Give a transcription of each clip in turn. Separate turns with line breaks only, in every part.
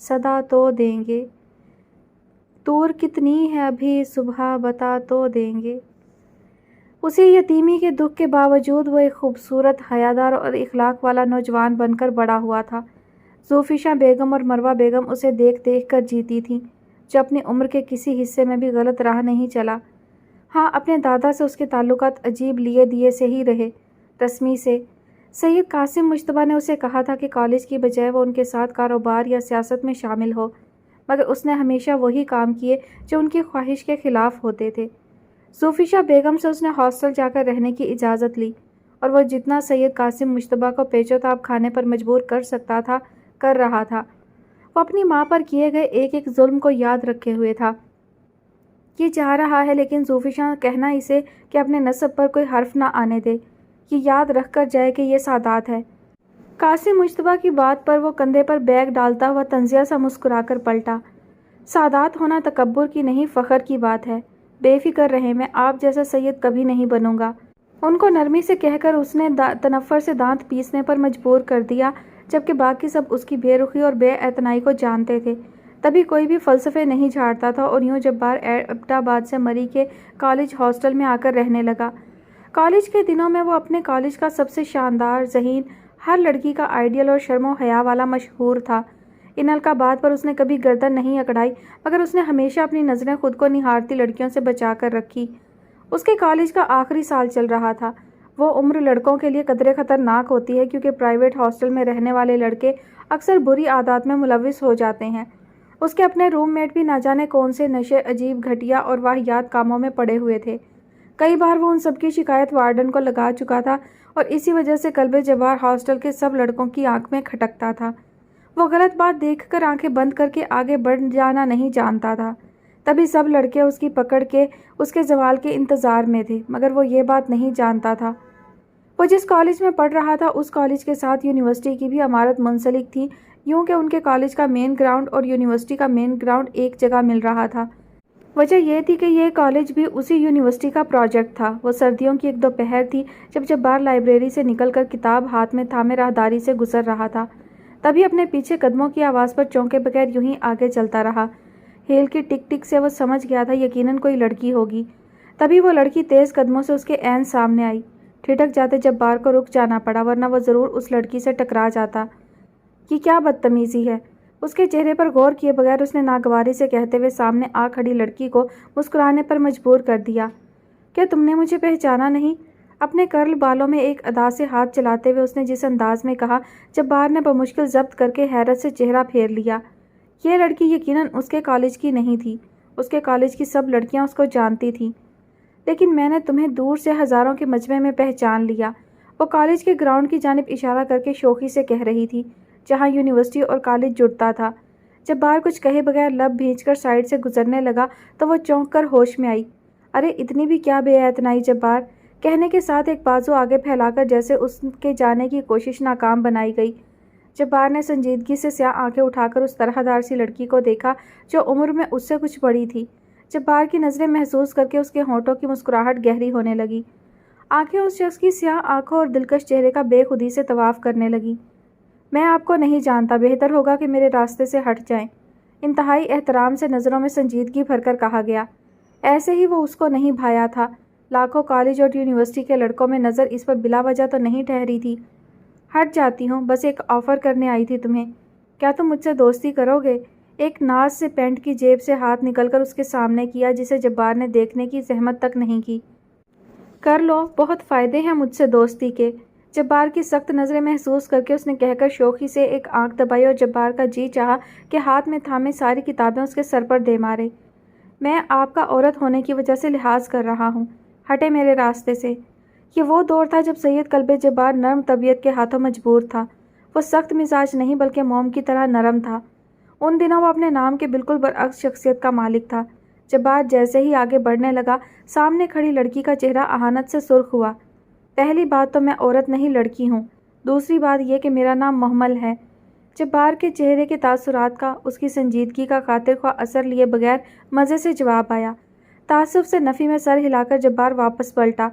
صدا تو دیں گے، دور کتنی ہے ابھی صبح بتا تو دیں گے۔ اسی یتیمی کے دکھ کے باوجود وہ ایک خوبصورت، حیادار اور اخلاق والا نوجوان بن کر بڑا ہوا تھا۔ ذوفیشاں بیگم اور مروہ بیگم اسے دیکھ دیکھ کر جیتی تھیں، جو اپنی عمر کے کسی حصے میں بھی غلط راہ نہیں چلا۔ ہاں، اپنے دادا سے اس کے تعلقات عجیب لیے دیے سے ہی رہے، رسمی سے۔ سید قاسم مجتبیٰ نے اسے کہا تھا کہ کالج کی بجائے وہ ان کے ساتھ کاروبار یا سیاست میں شامل ہو، مگر اس نے ہمیشہ وہی کام کیے جو ان کی خواہش کے خلاف ہوتے تھے۔ ذوفیشاں بیگم سے اس نے ہاسٹل جا کر رہنے کی اجازت لی، اور وہ جتنا سید قاسم مجتبیٰ کو پیچ و تاب کھانے پر مجبور کر سکتا تھا کر رہا تھا۔ وہ اپنی ماں پر کیے گئے ایک ایک ظلم کو یاد رکھے ہوئے تھا۔ یہ چاہ رہا ہے لیکن ذوفیشاں کہنا اسے کہ اپنے نسب پر کوئی حرف نہ آنے دے، یہ یاد رکھ کر جائے کہ یہ سادات ہے۔ قاسم مجتبیٰ کی بات پر وہ کندھے پر بیگ ڈالتا ہوا طنزیہ سا مسکرا کر پلٹا۔ سادات ہونا تکبر کی نہیں، فخر کی بات ہے۔ بے فکر رہیں، میں آپ جیسا سید کبھی نہیں بنوں گا۔ ان کو نرمی سے کہہ کر اس نے تنفر سے دانت پیسنے پر مجبور کر دیا، جبکہ باقی سب اس کی بے رخی اور بے اعتنائی کو جانتے تھے۔ تبھی کوئی بھی فلسفے نہیں جھاڑتا تھا، اور یوں جبار ایبٹ آباد سے مری کے کالج ہاسٹل میں آ کر رہنے لگا۔ کالج کے دنوں میں وہ اپنے کالج کا سب سے شاندار، ذہین، ہر لڑکی کا آئیڈیل اور شرم و حیا والا مشہور تھا۔ ان القابات پر اس نے کبھی گردن نہیں اکڑائی، مگر اس نے ہمیشہ اپنی نظریں خود کو نہارتی لڑکیوں سے بچا کر رکھی۔ اس کے کالج کا آخری سال چل رہا تھا۔ وہ عمر لڑکوں کے لیے قدرے خطرناک ہوتی ہے، کیونکہ پرائیویٹ ہاسٹل میں رہنے والے لڑکے اکثر بری عادات میں ملوث ہو جاتے ہیں۔ اس کے اپنے روم میٹ بھی نہ جانے کون سے نشے، عجیب، گھٹیا اور واہیات کاموں میں پڑے ہوئے تھے۔ کئی بار وہ ان سب کی شکایت وارڈن کو لگا چکا تھا، اور اسی وجہ سے قلب جبار ہاسٹل کے سب لڑکوں کی آنکھ میں کھٹکتا تھا۔ وہ غلط بات دیکھ کر آنکھیں بند کر کے آگے بڑھ جانا نہیں جانتا تھا۔ تبھی سب لڑکے اس کی پکڑ کے اس کے زوال کے انتظار میں تھے، مگر وہ یہ بات نہیں جانتا تھا۔ وہ جس کالج میں پڑھ رہا تھا اس کالج کے ساتھ یونیورسٹی کی بھی عمارت منسلک تھی، یوں کہ ان کے کالج کا مین گراؤنڈ اور یونیورسٹی کا مین گراؤنڈ ایک جگہ مل رہا تھا۔ وجہ یہ تھی کہ یہ کالج بھی اسی یونیورسٹی کا پروجیکٹ تھا۔ وہ سردیوں کی ایک دوپہر تھی جب جبار لائبریری سے نکل کر کتاب ہاتھ میں تھامے راہداری سے گزر رہا تھا۔ تبھی اپنے پیچھے قدموں کی آواز پر چونکے بغیر یوں ہی آگے چلتا رہا۔ ہیل کی ٹک ٹک سے وہ سمجھ گیا تھا یقیناً کوئی لڑکی ہوگی۔ تبھی وہ لڑکی تیز قدموں سے اس کے عین سامنے آئی۔ ٹھٹک جاتے جبار کو رک جانا پڑا، ورنہ وہ ضرور اس لڑکی سے ٹکرا جاتا۔ یہ کیا بدتمیزی ہے؟ اس کے چہرے پر غور کیے بغیر اس نے ناگواری سے کہتے ہوئے سامنے آ کھڑی لڑکی کو مسکرانے پر مجبور کر دیا۔ کیا تم نے مجھے پہچانا نہیں؟ اپنے کرل بالوں میں ایک ادا سے ہاتھ چلاتے ہوئے اس نے جس انداز میں کہا، جبار نے بمشکل ضبط کر کے حیرت سے چہرہ پھیر لیا۔ یہ لڑکی یقیناً اس کے کالج کی نہیں تھی۔ اس کے کالج کی سب لڑکیاں اس کو جانتی تھیں، لیکن میں نے تمہیں دور سے ہزاروں کے مجمع میں پہچان لیا۔ وہ کالج کے گراؤنڈ کی جانب اشارہ کر کے شوخی سے کہہ رہی تھی، جہاں یونیورسٹی اور کالج جڑتا تھا۔ جبار کچھ کہے بغیر لب بھینچ کر سائڈ سے گزرنے لگا تو وہ چونک کر ہوش میں آئی۔ ارے اتنی بھی کیا بے اعتنائی جبار، کہنے کے ساتھ ایک بازو آگے پھیلا کر جیسے اس کے جانے کی کوشش ناکام بنائی گئی۔ جبار نے سنجیدگی سے سیاہ آنکھیں اٹھا کر اس طرح دار سی لڑکی کو دیکھا جو عمر میں اس سے کچھ بڑی تھی۔ جبار کی نظریں محسوس کر کے اس کے ہونٹوں کی مسکراہٹ گہری ہونے لگی۔ آنکھیں اس شخص کی سیاہ آنکھوں اور دلکش چہرے کا بے خودی سے طواف کرنے لگیں۔ میں آپ کو نہیں جانتا، بہتر ہوگا کہ میرے راستے سے ہٹ جائیں، انتہائی احترام سے نظروں میں سنجیدگی بھر کر کہا گیا۔ ایسے ہی وہ اس کو نہیں بھایا تھا۔ لاکھوں کالج اور یونیورسٹی کے لڑکوں میں نظر اس پر بلا وجہ تو نہیں ٹھہری تھی۔ ہٹ جاتی ہوں، بس ایک آفر کرنے آئی تھی تمہیں۔ کیا تم مجھ سے دوستی کرو گے؟ ایک ناز سے پینٹ کی جیب سے ہاتھ نکل کر اس کے سامنے کیا، جسے جبار نے دیکھنے کی زحمت تک نہیں کی۔ کر لو، بہت فائدے ہیں مجھ سے دوستی کے۔ جبار کی سخت نظریں محسوس کر کے اس نے کہہ کر شوخی سے ایک آنکھ دبائی، اور جبار کا جی چاہا کہ ہاتھ میں تھامے ساری کتابیں اس کے سر پر دے مارے۔ میں آپ کا عورت ہونے کی وجہ سے لحاظ کر رہا ہوں، ہٹے میرے راستے سے۔ یہ وہ دور تھا جب سید قلب جبار نرم طبیعت کے ہاتھوں مجبور تھا۔ وہ سخت مزاج نہیں بلکہ موم کی طرح نرم تھا۔ ان دنوں وہ اپنے نام کے بالکل برعکس شخصیت کا مالک تھا۔ جبار جیسے ہی آگے بڑھنے لگا، سامنے کھڑی لڑکی کا چہرہ اہانت سے سرخ ہوا۔ پہلی بات تو میں عورت نہیں لڑکی ہوں، دوسری بات یہ کہ میرا نام محمل ہے۔ جبار کے چہرے کے تاثرات کا اس کی سنجیدگی کا خاطر خواہ اثر لیے بغیر مزے سے جواب آیا۔ تعصب سے نفی میں سر ہلا کر جبار واپس پلٹا۔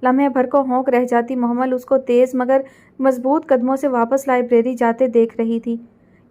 لمحے بھر کو ہونک رہ جاتی محمل اس کو تیز مگر مضبوط قدموں سے واپس لائبریری جاتے دیکھ رہی تھی۔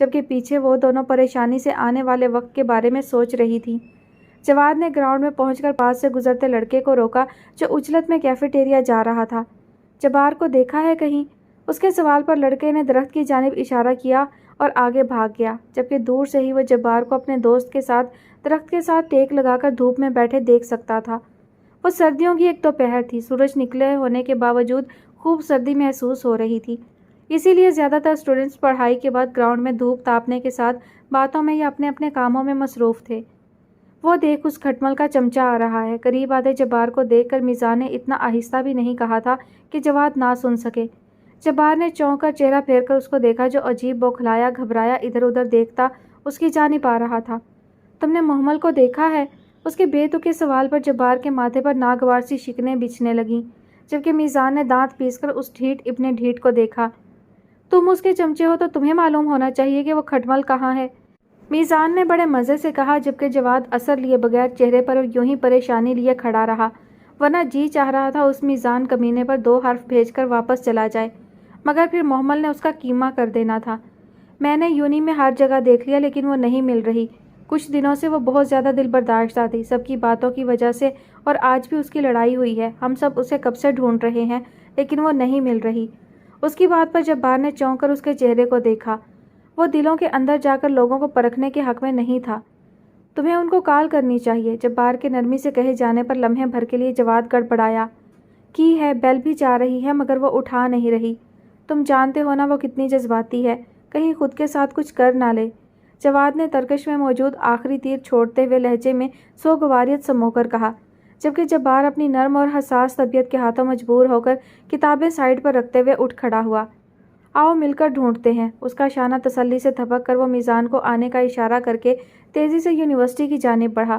جبکہ پیچھے وہ دونوں پریشانی سے آنے والے وقت کے بارے میں سوچ رہی تھی۔ جواد نے گراؤنڈ میں پہنچ کر پاس سے گزرتے لڑکے کو روکا جو اجلت میں کیفیٹیریا جا رہا تھا۔ جبار کو دیکھا ہے کہیں؟ اس کے سوال پر لڑکے نے درخت کی جانب اشارہ کیا اور آگے بھاگ گیا، جبکہ دور سے ہی وہ جبار کو اپنے دوست کے ساتھ درخت کے ساتھ ٹیک لگا کر دھوپ میں بیٹھے دیکھ سکتا تھا۔ وہ سردیوں کی ایک دوپہر تھی، سورج نکلے ہونے کے باوجود خوب سردی محسوس ہو رہی تھی، اسی لیے زیادہ تر اسٹوڈنٹس پڑھائی کے بعد گراؤنڈ میں دھوپ تاپنے کے ساتھ باتوں میں یا اپنے اپنے کاموں میں مصروف تھے۔ وہ دیکھ اس کھٹمل کا چمچہ آ رہا ہے۔ قریب آتے جبار کو دیکھ کر میزان نے اتنا آہستہ بھی نہیں کہا تھا کہ جواد نہ سن سکے۔ جبار نے چونک کر چہرہ پھیر کر اس کو دیکھا جو عجیب بوکھلایا گھبرایا ادھر ادھر دیکھتا اس کی جانب آ رہا تھا۔ تم نے محمل کو دیکھا ہے؟ اس کے بے تکے سوال پر جبار کے ماتھے پر ناگوار سی شکنیں بچھنے لگیں، جبکہ میزان نے دانت پیس کر اس ڈھیٹ ابن ڈھیٹ کو دیکھا۔ تم اس کے چمچے ہو تو تمہیں معلوم ہونا چاہیے کہ وہ کھٹمل کہاں ہے، میزان نے بڑے مزے سے کہا، جبکہ جواد اثر لیے بغیر چہرے پر یوں ہی پریشانی لیے کھڑا رہا، ورنہ جی چاہ رہا تھا اس میزان کمینے پر 2 حرف بھیج کر واپس چلا جائے، مگر پھر محمل نے اس کا کیما کر دینا تھا۔ میں نے یونی میں ہر جگہ دیکھ لیا لیکن وہ نہیں مل رہی۔ کچھ دنوں سے وہ بہت زیادہ دل برداشتہ تھی، سب کی باتوں کی وجہ سے، اور آج بھی اس کی لڑائی ہوئی ہے۔ ہم سب اسے کب سے ڈھونڈ رہے ہیں لیکن وہ نہیں مل رہی۔ اس کی بات پر جبار نے چونک کر اس کے چہرے کو دیکھا۔ وہ دلوں کے اندر جا کر لوگوں کو پرکھنے کے حق میں نہیں تھا۔ تمہیں ان کو کال کرنی چاہیے، جبار کے نرمی سے کہے جانے پر لمحے بھر کے لیے جواد گڑبڑایا۔ کی ہے، بیل بھی جا رہی ہے مگر وہ اٹھا نہیں رہی۔ تم جانتے ہو نا وہ کتنی جذباتی ہے، کہیں خود کے ساتھ کچھ کر نہ لے۔ جواد نے ترکش میں موجود آخری تیر چھوڑتے ہوئے لہجے میں سوگواریت سمو کر کہا، جبکہ جبار اپنی نرم اور حساس طبیعت کے ہاتھوں مجبور ہو کر کتابیں سائیڈ پر رکھتے ہوئے اٹھ کھڑا ہوا۔ آؤ مل کر ڈھونڈتے ہیں۔ اس کا شانہ تسلی سے تھپک کر وہ میزان کو آنے کا اشارہ کر کے تیزی سے یونیورسٹی کی جانب بڑھا۔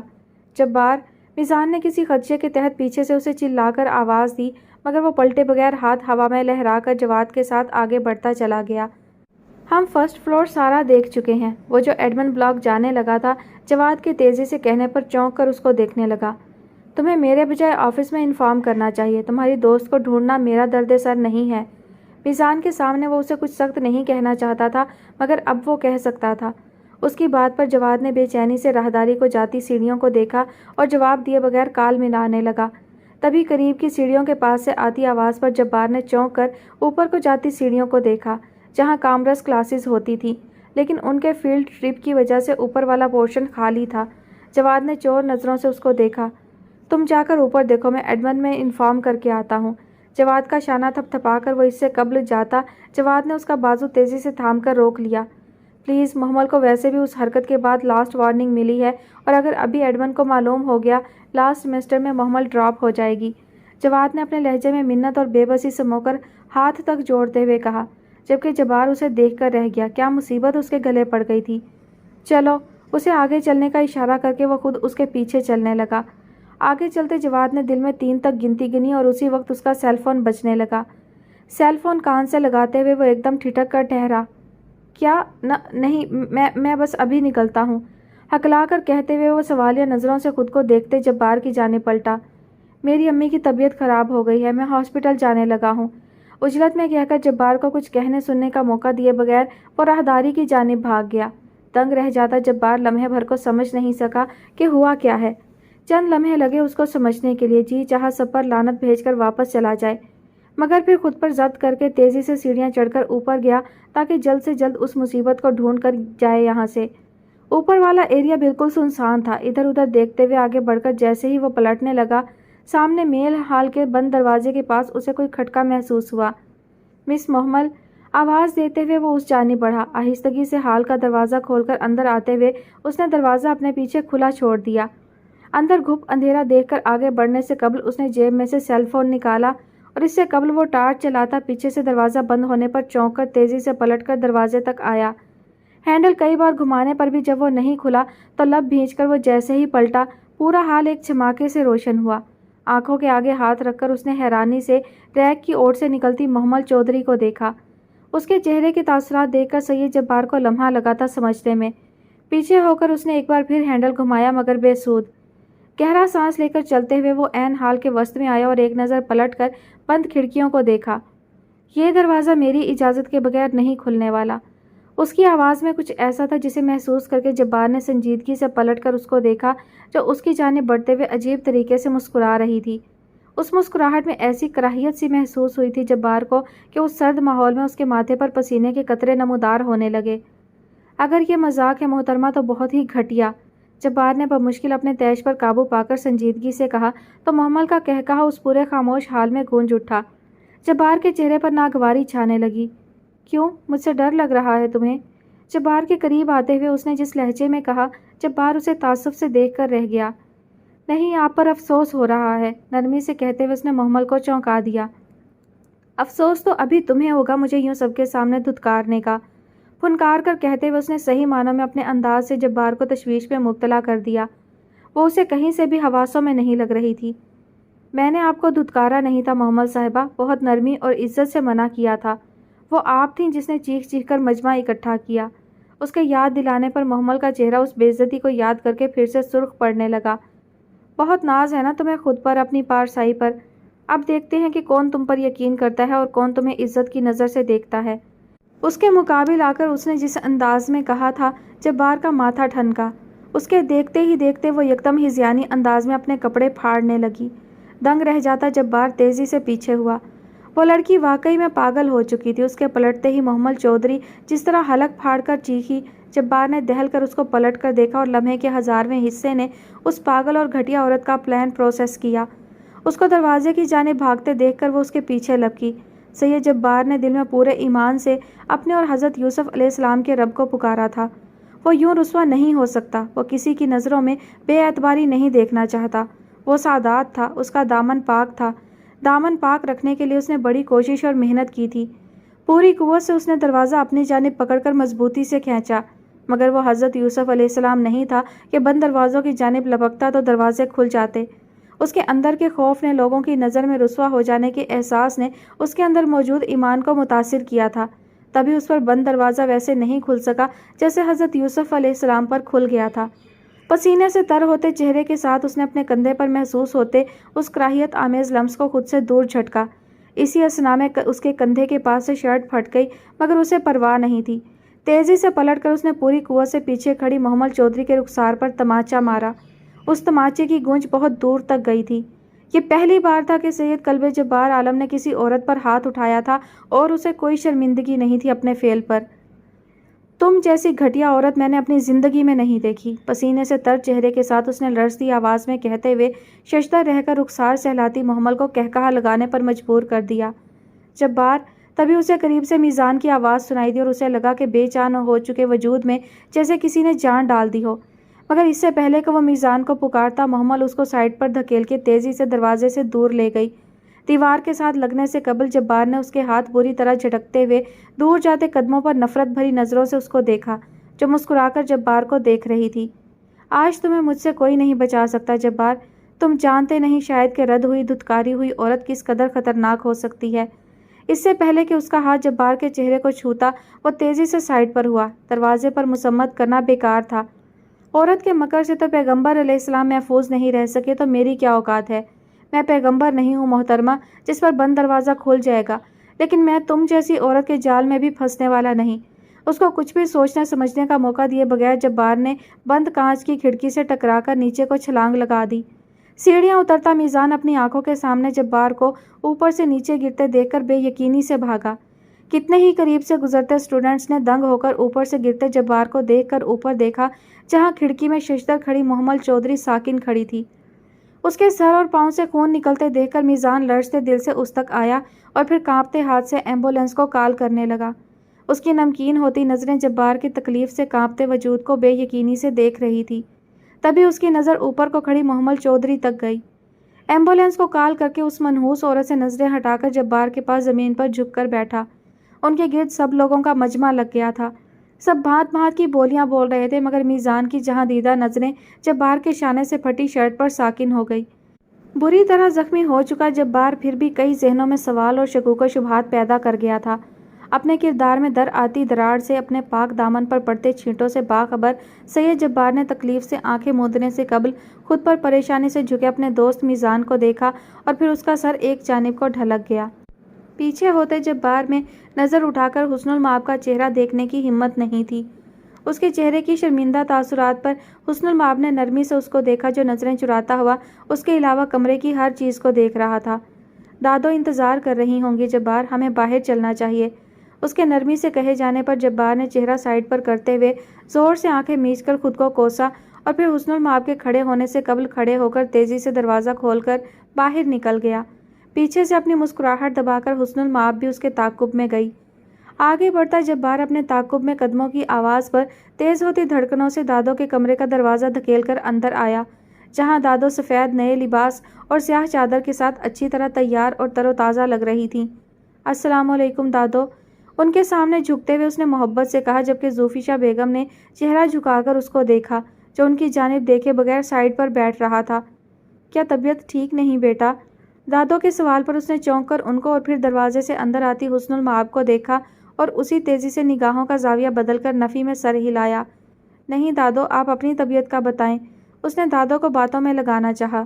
جبار، میزان نے کسی خدشے کے تحت پیچھے سے اسے چلا کر آواز دی، مگر وہ پلٹے بغیر ہاتھ ہوا میں لہرا کر جواد کے ساتھ آگے بڑھتا چلا گیا۔ ہم فرسٹ فلور سارا دیکھ چکے ہیں۔ وہ جو ایڈمن بلاک جانے لگا تھا، جواد کے تیزی سے کہنے پر چونک کر اس کو دیکھنے لگا۔ تمہیں میرے بجائے آفس میں انفارم کرنا چاہیے، تمہاری دوست کو ڈھونڈنا میرا درد سر نہیں ہے۔ میزان کے سامنے وہ اسے کچھ سخت نہیں کہنا چاہتا تھا، مگر اب وہ کہہ سکتا تھا۔ اس کی بات پر جواد نے بے چینی سے راہداری کو جاتی سیڑھیوں کو دیکھا اور جواب دیے بغیر کال ملانے لگا۔ تبھی قریب کی سیڑھیوں کے پاس سے آتی آواز پر جبار نے چونک کر اوپر کو جاتی سیڑھیوں کو دیکھا، جہاں کامرس کلاسز ہوتی تھیں، لیکن ان کے فیلڈ ٹرپ کی وجہ سے اوپر والا پورشن خالی تھا۔ جواد نے چور نظروں سے اس کو دیکھا۔ تم جا کر اوپر دیکھو، میں ایڈمن میں انفارم کر کے آتا ہوں۔ جواد کا شانہ تھپ تھپا کر وہ اس سے قبل جاتا، جواد نے اس کا بازو تیزی سے تھام کر روک لیا۔ پلیز، محمل کو ویسے بھی اس حرکت کے بعد لاسٹ وارننگ ملی ہے، اور اگر ابھی ایڈمن کو معلوم ہو گیا، لاسٹ سیمسٹر میں محمل ڈراپ ہو جائے گی۔ جواد نے اپنے لہجے میں منت اور بے بسی سمو کر ہاتھ تک جوڑتے ہوئے کہا، جبکہ جبار اسے دیکھ کر رہ گیا۔ کیا مصیبت اس کے گلے پڑ گئی تھی؟ چلو، اسے آگے چلنے کا اشارہ کر کے وہ خود اس کے پیچھے چلنے لگا۔ آگے چلتے جواد نے دل میں 3 تک گنتی گنی اور اسی وقت اس کا سیل فون بجنے لگا۔ سیل فون کان سے لگاتے ہوئے وہ ایک دم ٹھٹک کر ٹھہرا۔ کیا؟ نہیں، میں بس ابھی نکلتا ہوں، ہکلا کر کہتے ہوئے وہ سوالیہ نظروں سے خود کو دیکھتے جبار کی جانب پلٹا۔ میری امی کی طبیعت خراب ہو گئی ہے، میں ہاسپٹل جانے لگا ہوں، عجلت میں کہہ کر جبار کو کچھ کہنے سننے کا موقع دیے بغیر وہ راہداری کی جانب بھاگ گیا۔ دنگ رہ جاتا جبار لمحے بھر کو سمجھ نہیں سکا کہ ہوا کیا ہے۔ چند لمحے لگے اس کو سمجھنے کے لیے، جی چاہا سب پر لعنت بھیج کر واپس چلا جائے، مگر پھر خود پر ضبط کر کے تیزی سے سیڑھیاں چڑھ کر اوپر گیا تاکہ جلد سے جلد اس مصیبت کو ڈھونڈ کر جائے یہاں سے۔ اوپر والا ایریا بالکل سنسان تھا۔ ادھر ادھر دیکھتے ہوئے آگے بڑھ کر جیسے ہی وہ پلٹنے لگا، سامنے میل ہال کے بند دروازے کے پاس اسے کوئی کھٹکا محسوس ہوا۔ مس محمل، آواز دیتے ہوئے وہ اس جانب بڑھا۔ آہستگی سے ہال کا دروازہ کھول کر اندر آتے ہوئے اس نے دروازہ اپنے پیچھے کھلا چھوڑ دیا۔ اندر گھپ اندھیرا دیکھ کر آگے بڑھنے سے قبل اس نے جیب میں سے سیل فون نکالا، اور اس سے قبل وہ ٹارچ چلاتا پیچھے سے دروازہ بند ہونے پر چونک کر تیزی سے پلٹ کر دروازے تک آیا۔ ہینڈل کئی بار گھمانے پر بھی جب وہ نہیں کھلا تو لب بھینچ کر وہ جیسے ہی پلٹا، پورا حال ایک چماکے سے روشن ہوا۔ آنکھوں کے آگے ہاتھ رکھ کر اس نے حیرانی سے ریک کی اوٹ سے نکلتی محمل چودھری کو دیکھا۔ اس کے چہرے کے تاثرات دیکھ کر سید جبار کو لمحہ لگا تھا سمجھنے میں۔ پیچھے ہو کر اس نے ایک بار پھر ہینڈل گھمایا مگر بے سود۔ گہرا سانس لے کر چلتے ہوئے وہ عین ہال کے وسط میں آیا اور ایک نظر پلٹ کر بند کھڑکیوں کو دیکھا۔ یہ دروازہ میری اجازت کے بغیر نہیں کھلنے والا۔ اس کی آواز میں کچھ ایسا تھا جسے محسوس کر کے جبار نے سنجیدگی سے پلٹ کر اس کو دیکھا جو اس کی جانب بڑھتے ہوئے عجیب طریقے سے مسکرا رہی تھی۔ اس مسکراہٹ میں ایسی کراہیت سی محسوس ہوئی تھی جبار کو کہ اس سرد ماحول میں اس کے ماتھے پر پسینے کے قطرے نمودار ہونے لگے۔ اگر یہ مذاق ہے محترمہ تو بہت ہی گھٹیا، جبار نے بمشکل اپنے تیش پر قابو پا کر سنجیدگی سے کہا تو محمل کا کہا اس پورے خاموش حال میں گونج اٹھا۔ جبار کے چہرے پر ناگواری چھانے لگی۔ کیوں؟ مجھ سے ڈر لگ رہا ہے تمہیں؟ جبار کے قریب آتے ہوئے اس نے جس لہجے میں کہا، جبار اسے تعصب سے دیکھ کر رہ گیا۔ نہیں، آپ پر افسوس ہو رہا ہے، نرمی سے کہتے ہوئے اس نے محمل کو چونکا دیا۔ افسوس تو ابھی تمہیں ہوگا مجھے یوں سب کے سامنے دھتکارنے کا، پھنکار کر کہتے ہوئے اس نے صحیح معنوں میں اپنے انداز سے جبار کو تشویش میں مبتلا کر دیا۔ وہ اسے کہیں سے بھی حواسوں میں نہیں لگ رہی تھی۔ میں نے آپ کو دھتکارا نہیں تھا محمل صاحبہ، بہت نرمی اور عزت سے منع کیا تھا۔ وہ آپ تھیں جس نے چیخ چیخ کر مجمع اکٹھا کیا۔ اس کے یاد دلانے پر محمل کا چہرہ اس بے عزتی کو یاد کر کے پھر سے سرخ پڑنے لگا۔ بہت ناز ہے نا تمہیں خود پر، اپنی پارسائی پر۔ اب دیکھتے ہیں کہ کون تم پر یقین کرتا ہے اور کون تمہیں عزت کی نظر سے دیکھتا ہے۔ اس کے مقابل آ کر اس نے جس انداز میں کہا تھا، جبار کا ماتھا ٹھنکا۔ اس کے دیکھتے ہی دیکھتے وہ یکدم ہذیانی انداز میں اپنے کپڑے پھاڑنے لگی۔ دنگ رہ جاتا جبار تیزی سے پیچھے ہوا۔ وہ لڑکی واقعی میں پاگل ہو چکی تھی۔ اس کے پلٹتے ہی محمل چودھری جس طرح حلق پھاڑ کر چیخی، جبار نے دہل کر اس کو پلٹ کر دیکھا اور لمحے کے 1000ویں حصے نے اس پاگل اور گھٹیا عورت کا پلان پروسیس کیا۔ اس کو دروازے کی جانب بھاگتے دیکھ کر وہ اس کے پیچھے لپکی۔ سید جبار نے دل میں پورے ایمان سے اپنے اور حضرت یوسف علیہ السلام کے رب کو پکارا تھا۔ وہ یوں رسوا نہیں ہو سکتا، وہ کسی کی نظروں میں بے اعتباری نہیں دیکھنا چاہتا۔ وہ سعادات تھا، اس کا دامن پاک تھا۔ دامن پاک رکھنے کے لیے اس نے بڑی کوشش اور محنت کی تھی۔ پوری قوت سے اس نے دروازہ اپنی جانب پکڑ کر مضبوطی سے کھینچا، مگر وہ حضرت یوسف علیہ السلام نہیں تھا کہ بند دروازوں کی جانب لپکتا تو دروازے کھل جاتے۔ اس کے اندر کے خوف نے، لوگوں کی نظر میں رسوا ہو جانے کے احساس نے اس کے اندر موجود ایمان کو متاثر کیا تھا، تبھی اس پر بند دروازہ ویسے نہیں کھل سکا جیسے حضرت یوسف علیہ السلام پر کھل گیا تھا۔ پسینے سے تر ہوتے چہرے کے ساتھ اس نے اپنے کندھے پر محسوس ہوتے اس کراہیت آمیز لمس کو خود سے دور جھٹکا۔ اسی اثنا میں اس کے کندھے کے پاس سے شرٹ پھٹ گئی، مگر اسے پرواہ نہیں تھی۔ تیزی سے پلٹ کر اس نے پوری قوت سے پیچھے کھڑی محمل چودھری کے رخسار پر تماچا مارا۔ اس تماچے کی گونج بہت دور تک گئی تھی۔ یہ پہلی بار تھا کہ سید قلب جبار عالم نے کسی عورت پر ہاتھ اٹھایا تھا اور اسے کوئی شرمندگی نہیں تھی اپنے فعل پر۔ تم جیسی گھٹیا عورت میں نے اپنی زندگی میں نہیں دیکھی، پسینے سے تر چہرے کے ساتھ اس نے لرزتی آواز میں کہتے ہوئے ششدر رہ کر رخسار سہلاتی محمل کو کہکہا لگانے پر مجبور کر دیا۔ جبار، تبھی اسے قریب سے میزان کی آواز سنائی دی اور اسے لگا کہ بے جان ہو چکے وجود میں جیسے کسی نے جان ڈال دی ہو، مگر اس سے پہلے کہ وہ میزان کو پکارتا، محمل اس کو سائڈ پر دھکیل کے تیزی سے دروازے سے دور لے گئی۔ دیوار کے ساتھ لگنے سے قبل جبار نے اس کے ہاتھ بری طرح جھٹکتے ہوئے دور جاتے قدموں پر نفرت بھری نظروں سے اس کو دیکھا، جو مسکرا کر جبار کو دیکھ رہی تھی۔ آج تمہیں مجھ سے کوئی نہیں بچا سکتا جبار، تم جانتے نہیں شاید کہ رد ہوئی دھتکاری ہوئی عورت کس قدر خطرناک ہو سکتی ہے۔ اس سے پہلے کہ اس کا ہاتھ جبار کے چہرے کو چھوتا، وہ تیزی سے سائڈ پر ہوا۔ دروازے پر مسمت کرنا بیکار تھا۔ عورت کے مکر سے تو پیغمبر علیہ السلام محفوظ نہیں رہ سکے تو میری کیا اوقات ہے؟ میں پیغمبر نہیں ہوں محترمہ جس پر بند دروازہ کھل جائے گا، لیکن میں تم جیسی عورت کے جال میں بھی پھنسنے والا نہیں۔ اس کو کچھ بھی سوچنے سمجھنے کا موقع دیے بغیر جبار نے بند کانچ کی کھڑکی سے ٹکرا کر نیچے کو چھلانگ لگا دی۔ سیڑھیاں اترتا میزان اپنی آنکھوں کے سامنے جبار کو اوپر سے نیچے گرتے دیکھ کر بے یقینی سے بھاگا۔ کتنے ہی قریب سے گزرتے اسٹوڈنٹس نے دنگ ہو کر اوپر سے گرتے جبار کو دیکھ کر اوپر دیکھا، جہاں کھڑکی میں ششدر کھڑی محمل چودھری ساکن کھڑی تھی۔ اس کے سر اور پاؤں سے خون نکلتے دیکھ کر میزان لرزتے دل سے اس تک آیا اور پھر کانپتے ہاتھ سے ایمبولینس کو کال کرنے لگا۔ اس کی نمکین ہوتی نظریں جبار کی تکلیف سے کانپتے وجود کو بے یقینی سے دیکھ رہی تھی۔ تبھی اس کی نظر اوپر کو کھڑی محمل چودھری تک گئی۔ ایمبولینس کو کال کر کے اس منحوس عورت سے نظریں ہٹا کر جبار کے پاس زمین پر جھک کر بیٹھا۔ ان کے گرد سب لوگوں کا مجمع لگ گیا تھا۔ سب بھانت بھانت کی بولیاں بول رہے تھے، مگر میزان کی جہاں دیدہ نظریں جبار کے شانے سے پھٹی شرٹ پر ساکن ہو گئی۔ بری طرح زخمی ہو چکا جبار پھر بھی کئی ذہنوں میں سوال اور شکوک و شبہات پیدا کر گیا تھا۔ اپنے کردار میں در آتی دراڑ سے، اپنے پاک دامن پر پڑتے چھینٹوں سے باخبر سید جبار نے تکلیف سے آنکھیں موندنے سے قبل خود پر پریشانی سے جھکے اپنے دوست میزان کو دیکھا اور پھر اس کا سر ایک جانب کو ڈھلک گیا۔ پیچھے ہوتے جبار میں نظر اٹھا کر حسن المآب کا چہرہ دیکھنے کی ہمت نہیں تھی۔ اس کے چہرے کی شرمندہ تاثرات پر حسن المآب نے نرمی سے اس کو دیکھا جو نظریں چراتا ہوا اس کے علاوہ کمرے کی ہر چیز کو دیکھ رہا تھا۔ دادو انتظار کر رہی ہوں گی جبار، ہمیں باہر چلنا چاہیے۔ اس کے نرمی سے کہے جانے پر جبار نے چہرہ سائڈ پر کرتے ہوئے زور سے آنکھیں میچ کر خود کو کوسا اور پھر حسن المآب کے کھڑے ہونے سے قبل کھڑے ہو کر تیزی سے دروازہ کھول کر باہر نکل گیا۔ پیچھے سے اپنی مسکراہٹ دبا کر حسن المآب بھی اس کے تعاقب میں گئی۔ آگے بڑھتا جبار اپنے تعاقب میں قدموں کی آواز پر تیز ہوتی دھڑکنوں سے دادو کے کمرے کا دروازہ دھکیل کر اندر آیا، جہاں دادو سفید نئے لباس اور سیاہ چادر کے ساتھ اچھی طرح تیار اور تر و تازہ لگ رہی تھیں۔ السلام علیکم دادو، ان کے سامنے جھکتے ہوئے اس نے محبت سے کہا، جبکہ زوفیشا بیگم نے چہرہ جھکا کر اس کو دیکھا جو ان کی جانب دیکھے بغیر سائڈ پر بیٹھ رہا تھا۔ کیا طبیعت ٹھیک نہیں بیٹا؟ دادو کے سوال پر اس نے چونک کر ان کو اور پھر دروازے سے اندر آتی حسن المآب کو دیکھا اور اسی تیزی سے نگاہوں کا زاویہ بدل کر نفی میں سر ہلایا۔ نہیں دادو، آپ اپنی طبیعت کا بتائیں، اس نے دادو کو باتوں میں لگانا چاہا۔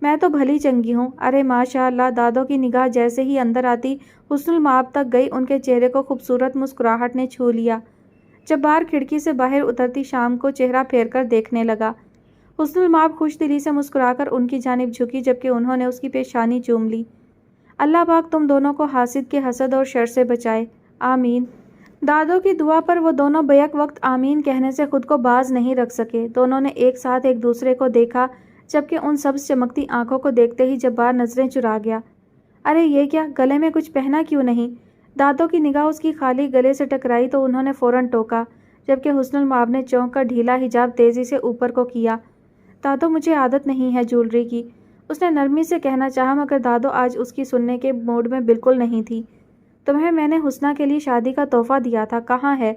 میں تو بھلی چنگی ہوں۔ ارے ماشاء اللہ، دادو کی نگاہ جیسے ہی اندر آتی حسن المآب تک گئی، ان کے چہرے کو خوبصورت مسکراہٹ نے چھو لیا۔ جبار کھڑکی سے باہر اترتی شام کو چہرہ پھیر کر دیکھنے لگا۔ حسن المآب خوش دلی سے مسکرا کر ان کی جانب جھکی، جبکہ انہوں نے اس کی پیشانی چوم لی۔ اللہ پاک تم دونوں کو حاسد کے حسد اور شر سے بچائے، آمین۔ دادو کی دعا پر وہ دونوں بیک وقت آمین کہنے سے خود کو باز نہیں رکھ سکے۔ دونوں نے ایک ساتھ ایک دوسرے کو دیکھا، جبکہ ان سبز چمکتی آنکھوں کو دیکھتے ہی جبار نظریں چرا گیا۔ ارے یہ کیا، گلے میں کچھ پہنا کیوں نہیں؟ دادو کی نگاہ اس کی خالی گلے سے ٹکرائی تو انہوں نے فوراً ٹوکا، جبکہ حسن المآب نے چونک کر ڈھیلا حجاب تیزی سے اوپر کو کیا۔ دادو مجھے عادت نہیں ہے جولری کی، اس نے نرمی سے کہنا چاہا، مگر دادو آج اس کی سننے کے موڈ میں بالکل نہیں تھی۔ تمہیں میں نے حسنہ کے لیے شادی کا تحفہ دیا تھا، کہاں ہے؟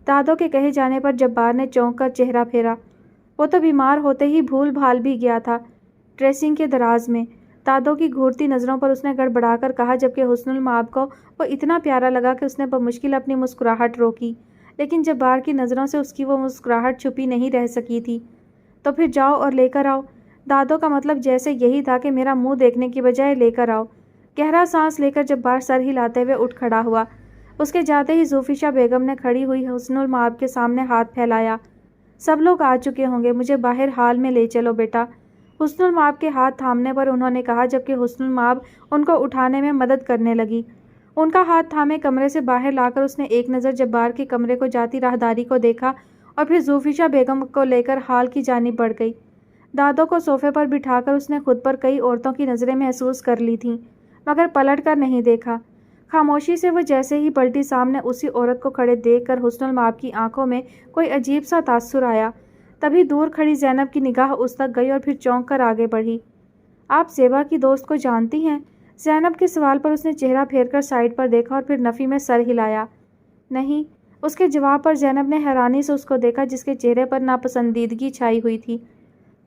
دادو کے کہے جانے پر جبار نے چونک کر چہرہ پھیرا۔ وہ تو بیمار ہوتے ہی بھول بھال بھی گیا تھا، ڈریسنگ کے دراز میں۔ دادو کی گھورتی نظروں پر اس نے گڑبڑا کر کہا، جبکہ حسن المآب کو وہ اتنا پیارا لگا کہ اس نے بمشکل اپنی مسکراہٹ روکی، لیکن جبار کی نظروں سے اس کی وہ مسکراہٹ چھپی نہیں رہ سکی تھی۔ تو پھر جاؤ اور لے کر آؤ۔ دادو کا مطلب جیسے یہی تھا کہ میرا منہ دیکھنے کی بجائے لے کر آؤ۔ گہرا سانس لے کر جبار سر ہلاتے ہوئے اٹھ کھڑا ہوا۔ اس کے جاتے ہی زوفیشا بیگم نے کھڑی ہوئی حسن المآب کے سامنے ہاتھ پھیلایا۔ سب لوگ آ چکے ہوں گے، مجھے باہر حال میں لے چلو بیٹا، حسن المآب کے ہاتھ تھامنے پر انہوں نے کہا، جبکہ حسن المآب ان کو اٹھانے میں مدد کرنے لگی۔ ان کا ہاتھ تھامے کمرے سے باہر لا کر اس نے ایک نظر جبار کے کمرے کو جاتی راہداری کو دیکھا اور پھر زوفیشا بیگم کو لے کر ہال کی جانب بڑھ گئی۔ دادو کو صوفے پر بٹھا کر اس نے خود پر کئی عورتوں کی نظریں محسوس کر لی تھیں، مگر پلٹ کر نہیں دیکھا۔ خاموشی سے وہ جیسے ہی پلٹی، سامنے اسی عورت کو کھڑے دیکھ کر حسن المآب کی آنکھوں میں کوئی عجیب سا تاثر آیا۔ تبھی دور کھڑی زینب کی نگاہ اس تک گئی اور پھر چونک کر آگے بڑھی۔ آپ زیبا کی دوست کو جانتی ہیں؟ زینب کے سوال پر اس نے چہرہ پھیر کر سائڈ پر دیکھا اور پھر نفی میں سر ہلایا۔ نہیں، اس کے جواب پر زینب نے حیرانی سے اس کو دیکھا، جس کے چہرے پر ناپسندیدگی چھائی ہوئی تھی۔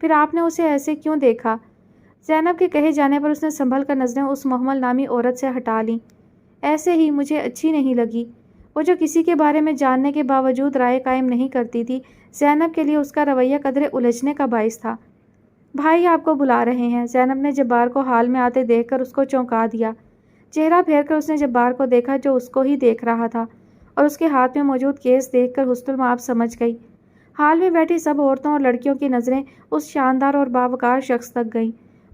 پھر آپ نے اسے ایسے کیوں دیکھا؟ زینب کے کہے جانے پر اس نے سنبھل کر نظریں اس محمل نامی عورت سے ہٹا لیں۔ ایسے ہی، مجھے اچھی نہیں لگی۔ وہ جو کسی کے بارے میں جاننے کے باوجود رائے قائم نہیں کرتی تھی، زینب کے لیے اس کا رویہ قدرے الجھنے کا باعث تھا۔ بھائی آپ کو بلا رہے ہیں، زینب نے جبار کو حال میں آتے دیکھ کر اس کو چونکا دیا۔ چہرہ پھیر کر اس نے جبار کو دیکھا جو اس کو ہی دیکھ رہا تھا، اور اس کے ہاتھ میں موجود کیس دیکھ کر حسن المآب سمجھ گئی۔ حال میں بیٹھی سب عورتوں اور لڑکیوں کی نظریں اس شاندار اور باوقار شخص تک گئیں۔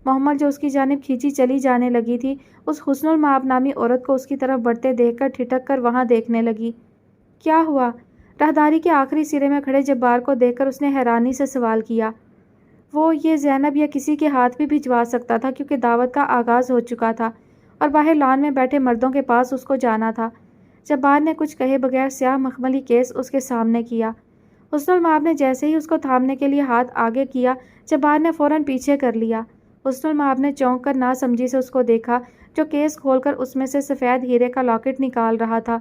محمل جو اس کی جانب کھینچی چلی جانے لگی تھی، اس حسن المآب نامی عورت کو اس کی طرف بڑھتے دیکھ کر ٹھٹک کر وہاں دیکھنے لگی۔ کیا ہوا؟ راہداری کے آخری سرے میں کھڑے جبار کو دیکھ کر اس نے حیرانی سے سوال کیا۔ وہ یہ زینب یا کسی کے ہاتھ بھی بھجوا سکتا تھا، کیونکہ دعوت کا آغاز ہو چکا تھا اور باہر لان میں بیٹھے مردوں کے پاس اس کو جانا تھا۔ جبار نے کچھ کہے بغیر سیاہ مخملی کیس اس کے سامنے کیا۔ حسن المآب نے جیسے ہی اس کو تھامنے کے لیے ہاتھ آگے کیا، جبار نے فوراً پیچھے کر لیا۔ حسن المآب نے چونک کر ناسمجھی سے اس کو دیکھا، جو کیس کھول کر اس میں سے سفید ہیرے کا لاکٹ نکال رہا تھا۔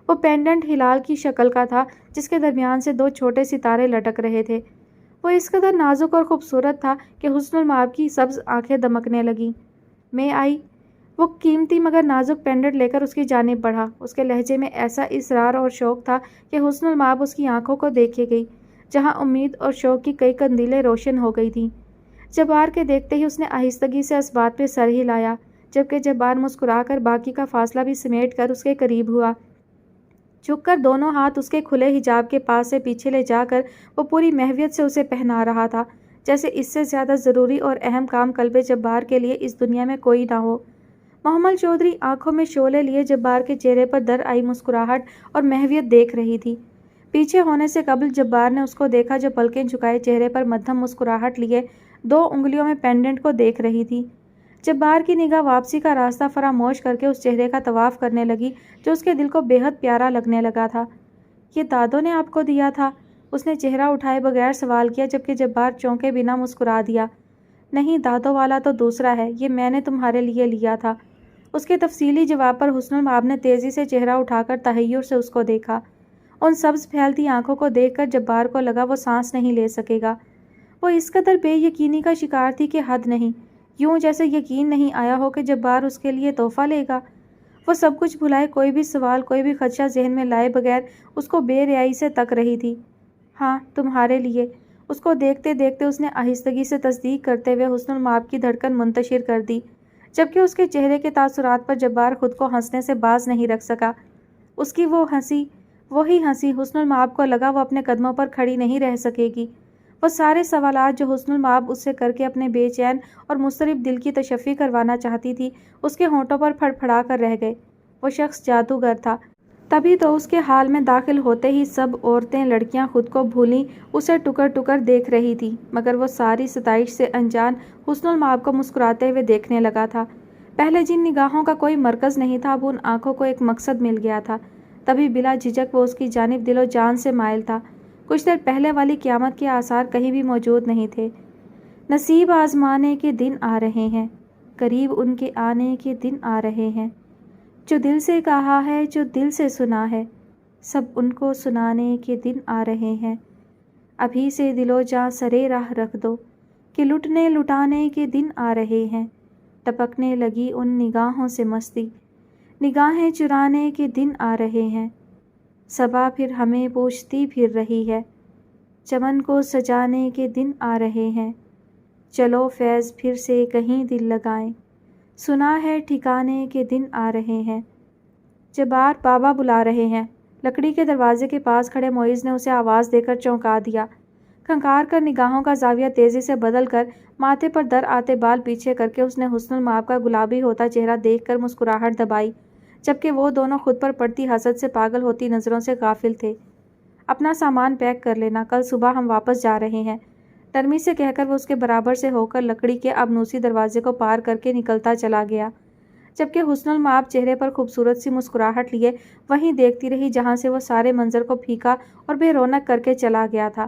وہ پینڈنٹ ہلال کی شکل کا تھا، جس کے درمیان سے 2 چھوٹے ستارے لٹک رہے تھے۔ وہ اس قدر نازک اور خوبصورت تھا کہ حسن المآب کی سبز آنکھیں دمکنے لگیں۔ میں آئی؟ وہ قیمتی مگر نازک پینڈنٹ لے کر اس کی جانب بڑھا۔ اس کے لہجے میں ایسا اصرار اور شوق تھا کہ حسن المآب اس کی آنکھوں کو دیکھے گئی، جہاں امید اور شوق کی کئی قندیلیں روشن ہو گئی تھیں۔ جبار کے دیکھتے ہی اس نے آہستگی سے اس بات پہ سر ہلایا، جبکہ جبار مسکرا کر باقی کا فاصلہ بھی سمیٹ کر اس کے قریب ہوا۔ جھک کر دونوں ہاتھ اس کے کھلے حجاب کے پاس سے پیچھے لے جا کر وہ پوری محویت سے اسے پہنا رہا تھا، جیسے اس سے زیادہ ضروری اور اہم کام قلب جبار کے لیے اس دنیا میں کوئی نہ ہو۔ محمل چودھری آنکھوں میں شعلے لیے جبار کے چہرے پر در آئی مسکراہٹ اور محویت دیکھ رہی تھی۔ پیچھے ہونے سے قبل جبار نے اس کو دیکھا جو پلکیں جھکائے چہرے پر مدھم مسکراہٹ لیے 2 انگلیوں میں پینڈنٹ کو دیکھ رہی تھی۔ جبار کی نگاہ واپسی کا راستہ فراموش کر کے اس چہرے کا طواف کرنے لگی جو اس کے دل کو بے حد پیارا لگنے لگا تھا۔ یہ دادو نے آپ کو دیا تھا؟ اس نے چہرہ اٹھائے بغیر سوال کیا، جبکہ جبار چونکے بنا مسکرا دیا۔ نہیں، دادو والا تو دوسرا ہے، یہ میں نے تمہارے لیے لیا تھا۔ اس کے تفصیلی جواب پر حسن المآب نے تیزی سے چہرہ اٹھا کر تحیر سے اس کو دیکھا۔ ان سبز پھیلتی آنکھوں کو دیکھ کر جبار کو لگا وہ سانس نہیں لے سکے گا۔ وہ اس قدر بے یقینی کا شکار تھی کہ حد نہیں، یوں جیسے یقین نہیں آیا ہو کہ جبار اس کے لیے تحفہ لے گا۔ وہ سب کچھ بھلائے کوئی بھی سوال، کوئی بھی خدشہ ذہن میں لائے بغیر اس کو بے رحائی سے تک رہی تھی۔ ہاں، تمہارے لیے۔ اس کو دیکھتے دیکھتے اس نے آہستگی سے تصدیق کرتے ہوئے حسن المآب کی دھڑکن منتشر کر دی، جبکہ اس کے چہرے کے تاثرات پر جبار خود کو ہنسنے سے باز نہیں رکھ سکا۔ اس کی وہ ہنسی، وہی ہنسی، حسن المآب کو لگا وہ اپنے قدموں پر کھڑی نہیں رہ سکے گی۔ وہ سارے سوالات جو حسن المآب اس سے کر کے اپنے بے چین اور مضطرب دل کی تشفی کروانا چاہتی تھی، اس کے ہونٹوں پر پھڑ پھڑا کر رہ گئے۔ وہ شخص جادوگر تھا۔ تبھی تو اس کے حال میں داخل ہوتے ہی سب عورتیں، لڑکیاں خود کو بھولیں، اسے ٹکر ٹکر دیکھ رہی تھی، مگر وہ ساری ستائش سے انجان حسن المآب کو مسکراتے ہوئے دیکھنے لگا تھا۔ پہلے جن نگاہوں کا کوئی مرکز نہیں تھا، اب ان آنکھوں کو ایک مقصد مل گیا تھا، تبھی بلا جھجک وہ اس کی جانب دل و جان سے مائل تھا۔ کچھ دیر پہلے والی قیامت کے آثار کہیں بھی موجود نہیں تھے۔ نصیب آزمانے کے دن آ رہے ہیں، قریب ان کے آنے کے دن آ رہے ہیں، جو دل سے کہا ہے، جو دل سے سنا ہے، سب ان کو سنانے کے دن آ رہے ہیں۔ ابھی سے دل و جاں سرے راہ رکھ دو کہ لٹنے لٹانے کے دن آ رہے ہیں، ٹپکنے لگی ان نگاہوں سے مستی، نگاہیں چرانے کے دن آ رہے ہیں۔ صبا پھر ہمیں پوچھتی پھر رہی ہے، چمن کو سجانے کے دن آ رہے ہیں، چلو فیض پھر سے کہیں دل لگائیں، سنا ہے ٹھکانے کے دن آ رہے ہیں۔ جبار، بابا بلا رہے ہیں۔ لکڑی کے دروازے کے پاس کھڑے معیز نے اسے آواز دے کر چونکا دیا۔ کھنکار کر نگاہوں کا زاویہ تیزی سے بدل کر ماتھے پر در آتے بال پیچھے کر کے اس نے حسن المآب کا گلابی ہوتا چہرہ دیکھ کر مسکراہٹ دبائی، جبکہ وہ دونوں خود پر پڑتی حسد سے پاگل ہوتی نظروں سے غافل تھے۔ اپنا سامان پیک کر لینا، کل صبح ہم واپس جا رہے ہیں، نرمی سے کہہ کر وہ اس کے برابر سے ہو کر لکڑی کے ابنوسی دروازے کو پار کر کے نکلتا چلا گیا، جبکہ حسن المآب چہرے پر خوبصورت سی مسکراہٹ لیے وہیں دیکھتی رہی جہاں سے وہ سارے منظر کو پھیکا اور بے رونق کر کے چلا گیا تھا۔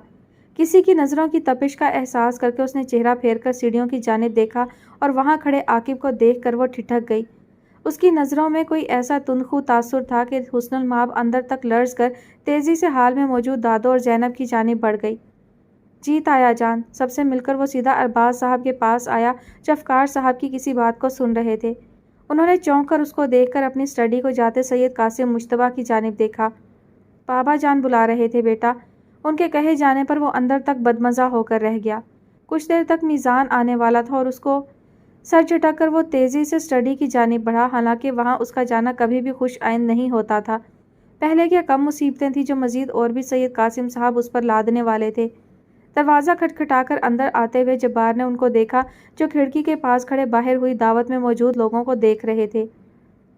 کسی کی نظروں کی تپش کا احساس کر کے اس نے چہرہ پھیر کر سیڑھیوں کی جانب دیکھا اور وہاں کھڑے عاقب کو دیکھ کر وہ ٹھٹک گئی۔ اس کی نظروں میں کوئی ایسا تندخو تاثر تھا کہ حسن المآب اندر تک لرز کر تیزی سے حال میں موجود دادو اور زینب کی جانب بڑھ گئی۔ جی تایا جان۔ سب سے مل کر وہ سیدھا ارباز صاحب کے پاس آیا جو افکار صاحب کی کسی بات کو سن رہے تھے۔ انہوں نے چونک کر اس کو دیکھ کر اپنی اسٹڈی کو جاتے سید قاسم مجتبیٰ کی جانب دیکھا۔ بابا جان بلا رہے تھے بیٹا۔ ان کے کہے جانے پر وہ اندر تک بدمزہ ہو کر رہ گیا۔ کچھ دیر تک میزان آنے والا تھا اور اس کو سر جھٹک کر وہ تیزی سے اسٹڈی کی جانب بڑھا، حالانکہ وہاں اس کا جانا کبھی بھی خوش آئند نہیں ہوتا تھا۔ پہلے کیا کم مصیبتیں تھیں جو مزید اور بھی سید قاسم صاحب اس پر لادنے والے تھے۔ دروازہ کھٹکھٹا کر اندر آتے ہوئے جبار نے ان کو دیکھا جو کھڑکی کے پاس کھڑے باہر ہوئی دعوت میں موجود لوگوں کو دیکھ رہے تھے۔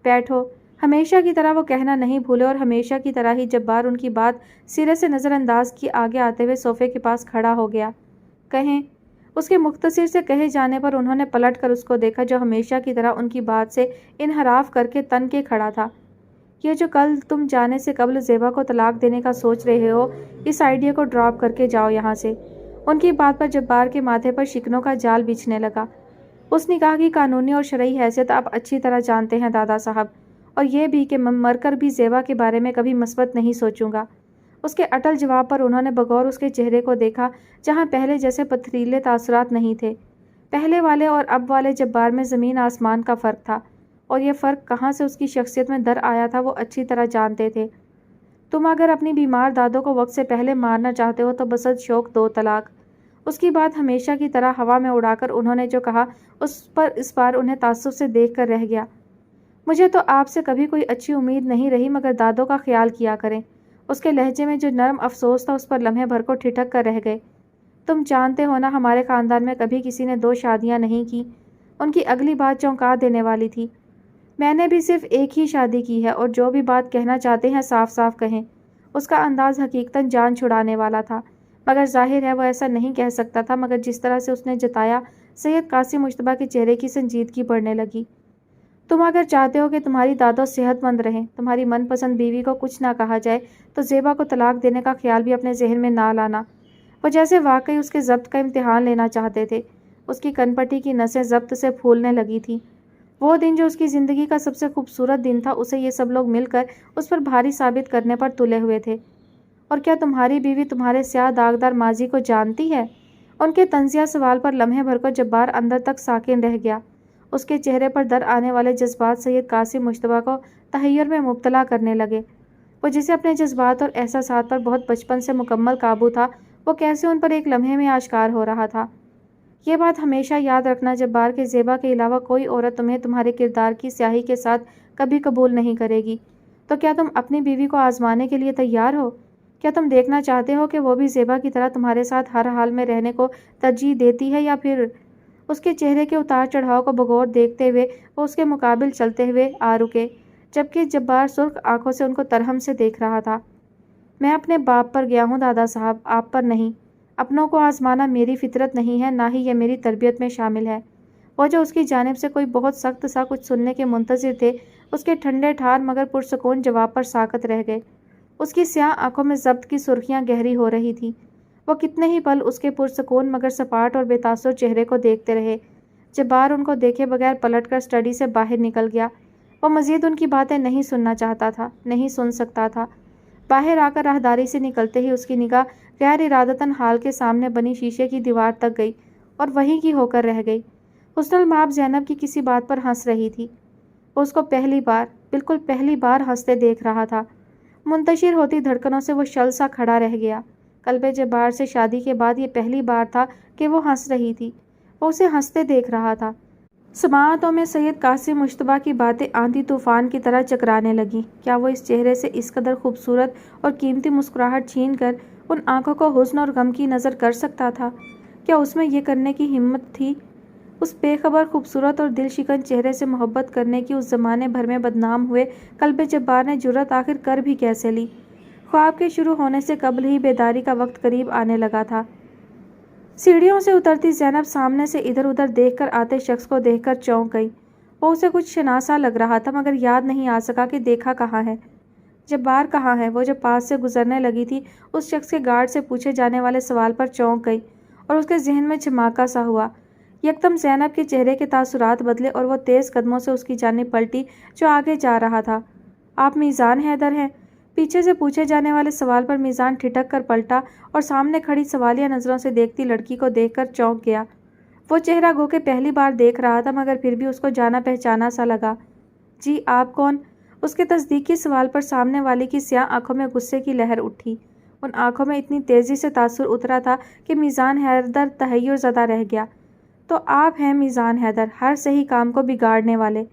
بیٹھو۔ ہمیشہ کی طرح وہ کہنا نہیں بھولے اور ہمیشہ کی طرح ہی جبار ان کی بات سرے سے نظر انداز کی آگے آتے ہوئے صوفے کے پاس کھڑا ہو گیا۔ کہیں۔ اس کے مختصر سے کہے جانے پر انہوں نے پلٹ کر اس کو دیکھا جو ہمیشہ کی طرح ان کی بات سے انحراف کر کے تن کے کھڑا تھا۔ یہ جو کل تم جانے سے قبل زیبا کو طلاق دینے کا سوچ رہے ہو، اس آئیڈیا کو ڈراپ کر کے جاؤ یہاں سے۔ ان کی بات پر جبار کے ماتھے پر شکنوں کا جال بچھنے لگا۔ اس نکاح کی قانونی اور شرعی حیثیت آپ اچھی طرح جانتے ہیں دادا صاحب، اور یہ بھی کہ میں مر کر بھی زیبا کے بارے میں کبھی مثبت نہیں سوچوں گا۔ اس کے اٹل جواب پر انہوں نے بغور اس کے چہرے کو دیکھا جہاں پہلے جیسے پتھریلے تاثرات نہیں تھے۔ پہلے والے اور اب والے جبار میں زمین آسمان کا فرق تھا، اور یہ فرق کہاں سے اس کی شخصیت میں در آیا تھا وہ اچھی طرح جانتے تھے۔ تم اگر اپنی بیمار دادو کو وقت سے پہلے مارنا چاہتے ہو تو بسد شوق دو طلاق۔ اس کی بات ہمیشہ کی طرح ہوا میں اڑا کر انہوں نے جو کہا اس بار انہیں تعصب سے دیکھ کر رہ گیا۔ مجھے تو آپ سے کبھی کوئی اچھی امید نہیں رہی، مگر دادوں کا خیال کیا کریں۔ اس کے لہجے میں جو نرم افسوس تھا اس پر لمحے بھر کو ٹھٹک کر رہ گئے۔ تم جانتے ہو نا، ہمارے خاندان میں کبھی کسی نے 2 شادیاں نہیں کی۔ ان کی اگلی بات چونکا دینے والی تھی۔ میں نے بھی صرف ایک ہی شادی کی ہے، اور جو بھی بات کہنا چاہتے ہیں صاف صاف کہیں۔ اس کا انداز حقیقتاً جان چھڑانے والا تھا، مگر ظاہر ہے وہ ایسا نہیں کہہ سکتا تھا، مگر جس طرح سے اس نے جتایا، سید قاسم مشتبہ کے چہرے کی سنجیدگی بڑھنے لگی۔ تم اگر چاہتے ہو کہ تمہاری دادو صحت مند رہیں، تمہاری من پسند بیوی کو کچھ نہ کہا جائے، تو زیبا کو طلاق دینے کا خیال بھی اپنے ذہن میں نہ لانا۔ وہ جیسے واقعی اس کے ضبط کا امتحان لینا چاہتے تھے۔ اس کی کن پٹی کی نسیں ضبط سے پھولنے لگی تھیں۔ وہ دن جو اس کی زندگی کا سب سے خوبصورت دن تھا، اسے یہ سب لوگ مل کر اس پر بھاری ثابت کرنے پر تلے ہوئے تھے۔ اور کیا تمہاری بیوی تمہارے سیاہ داغدار ماضی کو جانتی ہے؟ ان کے طنزیہ سوال پر لمحے بھر کو جبار اندر تک ساکن رہ گیا۔ اس کے چہرے پر در آنے والے جذبات سید قاسم مشتبہ کو تحیر میں مبتلا کرنے لگے۔ وہ جسے اپنے جذبات اور احساسات پر بہت بچپن سے مکمل قابو تھا، وہ کیسے ان پر ایک لمحے میں آشکار ہو رہا تھا۔ یہ بات ہمیشہ یاد رکھنا جبار کہ زیبا کے علاوہ کوئی عورت تمہیں تمہارے کردار کی سیاہی کے ساتھ کبھی قبول نہیں کرے گی۔ تو کیا تم اپنی بیوی کو آزمانے کے لیے تیار ہو؟ کیا تم دیکھنا چاہتے ہو کہ وہ بھی زیبا کی طرح تمہارے ساتھ ہر حال میں رہنے کو ترجیح دیتی ہے، یا پھر؟ اس کے چہرے کے اتار چڑھاؤ کو بغور دیکھتے ہوئے وہ اس کے مقابل چلتے ہوئے آ رکے، جبکہ جبار سرخ آنکھوں سے ان کو ترہم سے دیکھ رہا تھا۔ میں اپنے باپ پر گیا ہوں دادا صاحب، آپ پر نہیں۔ اپنوں کو آزمانا میری فطرت نہیں ہے، نہ ہی یہ میری تربیت میں شامل ہے۔ وہ جو اس کی جانب سے کوئی بہت سخت سا کچھ سننے کے منتظر تھے، اس کے ٹھنڈے ٹھار مگر پرسکون جواب پر ساکت رہ گئے۔ اس کی سیاہ آنکھوں میں ضبط کی سرخیاں گہری ہو رہی تھیں۔ وہ کتنے ہی پل اس کے پرسکون مگر سپاٹ اور بے تاثر چہرے کو دیکھتے رہے۔ جبار ان کو دیکھے بغیر پلٹ کر اسٹڈی سے باہر نکل گیا۔ وہ مزید ان کی باتیں نہیں سننا چاہتا تھا، نہیں سن سکتا تھا۔ باہر آ کر راہداری سے نکلتے ہی اس کی نگاہ غیر ارادتاً ہال کے سامنے بنی شیشے کی دیوار تک گئی اور وہیں کی ہو کر رہ گئی۔ حسن المآب زینب کی کسی بات پر ہنس رہی تھی۔ وہ اس کو بالکل پہلی بار ہنستے دیکھ رہا تھا۔ منتشر ہوتی دھڑکنوں سے وہ شل سا کھڑا رہ گیا۔ قلب جبار سے شادی کے بعد یہ پہلی بار تھا کہ وہ ہنس رہی تھی۔ وہ اسے ہنستے دیکھ رہا تھا۔ سماعتوں میں سید قاسم مشتبہ کی باتیں آندھی طوفان کی طرح چکرانے لگیں۔ کیا وہ اس چہرے سے اس قدر خوبصورت اور قیمتی مسکراہٹ چھین کر ان آنکھوں کو حزن اور غم کی نظر کر سکتا تھا؟ کیا اس میں یہ کرنے کی ہمت تھی؟ اس بے خبر خوبصورت اور دل شکن چہرے سے محبت کرنے کی اس زمانے بھر میں بدنام ہوئے قلب جبار نے جرأت آخر کر بھی کیسے لی؟ خواب کے شروع ہونے سے قبل ہی بیداری کا وقت قریب آنے لگا تھا۔ سیڑھیوں سے اترتی زینب سامنے سے ادھر ادھر دیکھ کر آتے شخص کو دیکھ کر چونک گئی۔ وہ اسے کچھ شناسا لگ رہا تھا، مگر یاد نہیں آ سکا کہ دیکھا کہاں ہے۔ جبار کہاں ہے؟ وہ جب پاس سے گزرنے لگی تھی، اس شخص کے گارڈ سے پوچھے جانے والے سوال پر چونک گئی اور اس کے ذہن میں جھماکا سا ہوا۔ یکدم زینب کے چہرے کے تاثرات بدلے اور وہ تیز قدموں سے اس کی جانب پلٹی جو آگے جا رہا تھا۔ آپ میزان حیدر ہیں؟ پیچھے سے پوچھے جانے والے سوال پر میزان ٹھٹک کر پلٹا اور سامنے کھڑی سوالیہ نظروں سے دیکھتی لڑکی کو دیکھ کر چونک گیا۔ وہ چہرہ گو کہ پہلی بار دیکھ رہا تھا، مگر پھر بھی اس کو جانا پہچانا سا لگا۔ جی آپ کون؟ اس کے تصدیقی سوال پر سامنے والی کی سیاہ آنکھوں میں غصے کی لہر اٹھی۔ ان آنکھوں میں اتنی تیزی سے تاثر اترا تھا کہ میزان حیدر تحیر زدہ رہ گیا۔ تو آپ ہیں میزان حیدر، ہر صحیح کام کو بگاڑنے والے؟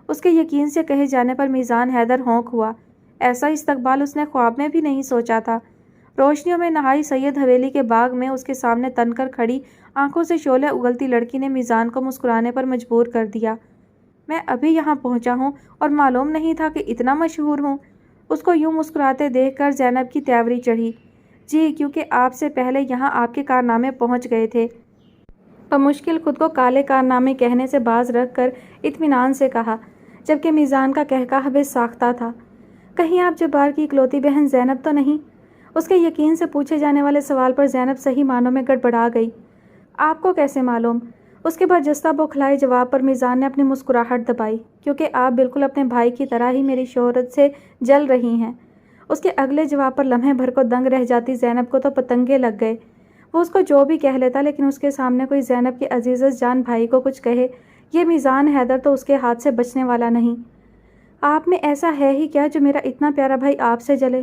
اس کے یقین سے کہے جانے پر میزان حیدر ہونک ہوا۔ ایسا استقبال اس نے خواب میں بھی نہیں سوچا تھا۔ روشنیوں میں نہائی سید حویلی کے باغ میں اس کے سامنے تن کر کھڑی آنکھوں سے شعلے اگلتی لڑکی نے میزان کو مسکرانے پر مجبور کر دیا۔ میں ابھی یہاں پہنچا ہوں اور معلوم نہیں تھا کہ اتنا مشہور ہوں۔ اس کو یوں مسکراتے دیکھ کر زینب کی تیوری چڑھی۔ جی کیونکہ آپ سے پہلے یہاں آپ کے کارنامے پہنچ گئے تھے۔ بمشکل خود کو کالے کارنامے کہنے سے باز رکھ کر اطمینان سے کہا، جبکہ میزان کا کہکہا بے ساختہ تھا۔ کہیں آپ جبار کی اکلوتی بہن زینب تو نہیں؟ اس کے یقین سے پوچھے جانے والے سوال پر زینب صحیح معنوں میں گڑبڑا گئی۔ آپ کو کیسے معلوم؟ اس کے برجستہ بوکھلائے جواب پر میزان نے اپنی مسکراہٹ دبائی۔ کیونکہ آپ بالکل اپنے بھائی کی طرح ہی میری شہرت سے جل رہی ہیں۔ اس کے اگلے جواب پر لمحے بھر کو دنگ رہ جاتی زینب کو تو پتنگے لگ گئے۔ وہ اس کو جو بھی کہہ لیتا، لیکن اس کے سامنے کوئی زینب کے عزیز جان بھائی کو کچھ کہے، یہ میزان حیدر تو اس کے ہاتھ سے بچنے والا نہیں۔ آپ میں ایسا ہے ہی کیا جو میرا اتنا پیارا بھائی آپ سے جلے؟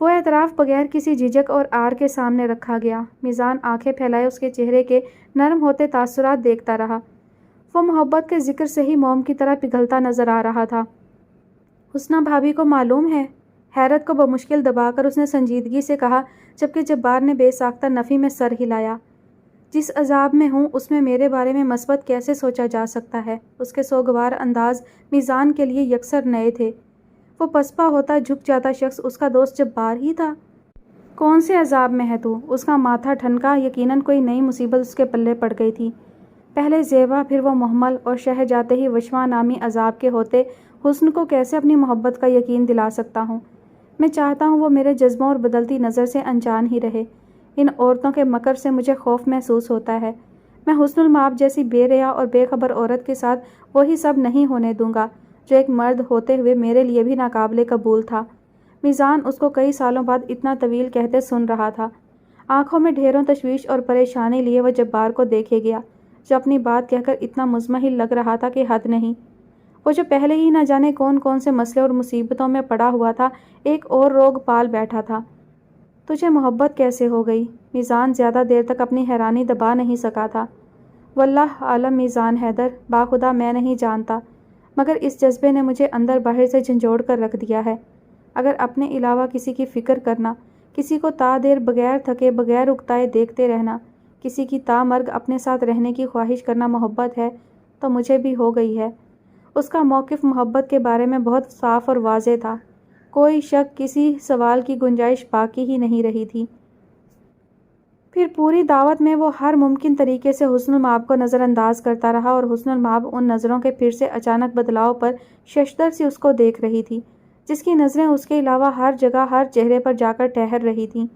وہ اعتراف بغیر کسی جھجک اور آر کے سامنے رکھا گیا۔ میزان آنکھیں پھیلائے اس کے چہرے کے نرم ہوتے تاثرات دیکھتا رہا۔ وہ محبت کے ذکر سے ہی موم کی طرح پگھلتا نظر آ رہا تھا۔ حسنہ بھابھی کو معلوم ہے؟ حیرت کو بمشکل دبا کر اس نے سنجیدگی سے کہا، جبکہ جبار نے بے ساختہ نفی میں سر ہلایا۔ جس عذاب میں ہوں اس میں میرے بارے میں مثبت کیسے سوچا جا سکتا ہے؟ اس کے سوگوار انداز میزان کے لیے یکسر نئے تھے۔ وہ پسپا ہوتا جھک جاتا شخص اس کا دوست جبار ہی تھا۔ کون سے عذاب میں ہے تو؟ اس کا ماتھا ٹھنکا۔ یقیناً کوئی نئی مصیبت اس کے پلے پڑ گئی تھی۔ پہلے زیبا، پھر وہ محمل، اور شہ جاتے ہی وشوا نامی عذاب کے ہوتے حسن کو کیسے اپنی محبت کا یقین دلا سکتا ہوں؟ میں چاہتا ہوں وہ میرے جذبوں اور بدلتی نظر سے انجان ہی رہے۔ ان عورتوں کے مکر سے مجھے خوف محسوس ہوتا ہے۔ میں حسن المآب جیسی بے ریا اور بے خبر عورت کے ساتھ وہی سب نہیں ہونے دوں گا جو ایک مرد ہوتے ہوئے میرے لیے بھی ناقابل قبول تھا۔ میزان اس کو کئی سالوں بعد اتنا طویل کہتے سن رہا تھا۔ آنکھوں میں ڈھیروں تشویش اور پریشانی لیے وہ جبار کو دیکھے گیا، جو اپنی بات کہہ کر اتنا مضمحل لگ رہا تھا کہ حد نہیں۔ وہ جو پہلے ہی نہ جانے کون کون سے مسئلے اور مصیبتوں میں پڑا ہوا تھا، ایک اور روگ پال بیٹھا تھا۔ تجھے محبت کیسے ہو گئی؟ میزان زیادہ دیر تک اپنی حیرانی دبا نہیں سکا تھا۔ واللہ عالم میزان حیدر، باخدا میں نہیں جانتا، مگر اس جذبے نے مجھے اندر باہر سے جھنجھوڑ کر رکھ دیا ہے۔ اگر اپنے علاوہ کسی کی فکر کرنا، کسی کو تا دیر بغیر تھکے بغیر اکتائے دیکھتے رہنا، کسی کی تا مرگ اپنے ساتھ رہنے کی خواہش کرنا محبت ہے تو مجھے بھی ہو گئی ہے۔ اس کا موقف محبت کے بارے میں بہت صاف اور واضح تھا۔ کوئی شک، کسی سوال کی گنجائش باقی ہی نہیں رہی تھی۔ پھر پوری دعوت میں وہ ہر ممکن طریقے سے حسن المآب کو نظر انداز کرتا رہا، اور حسن المآب ان نظروں کے پھر سے اچانک بدلاؤ پر ششدر سی اس کو دیکھ رہی تھی، جس کی نظریں اس کے علاوہ ہر جگہ ہر چہرے پر جا کر ٹھہر رہی تھیں۔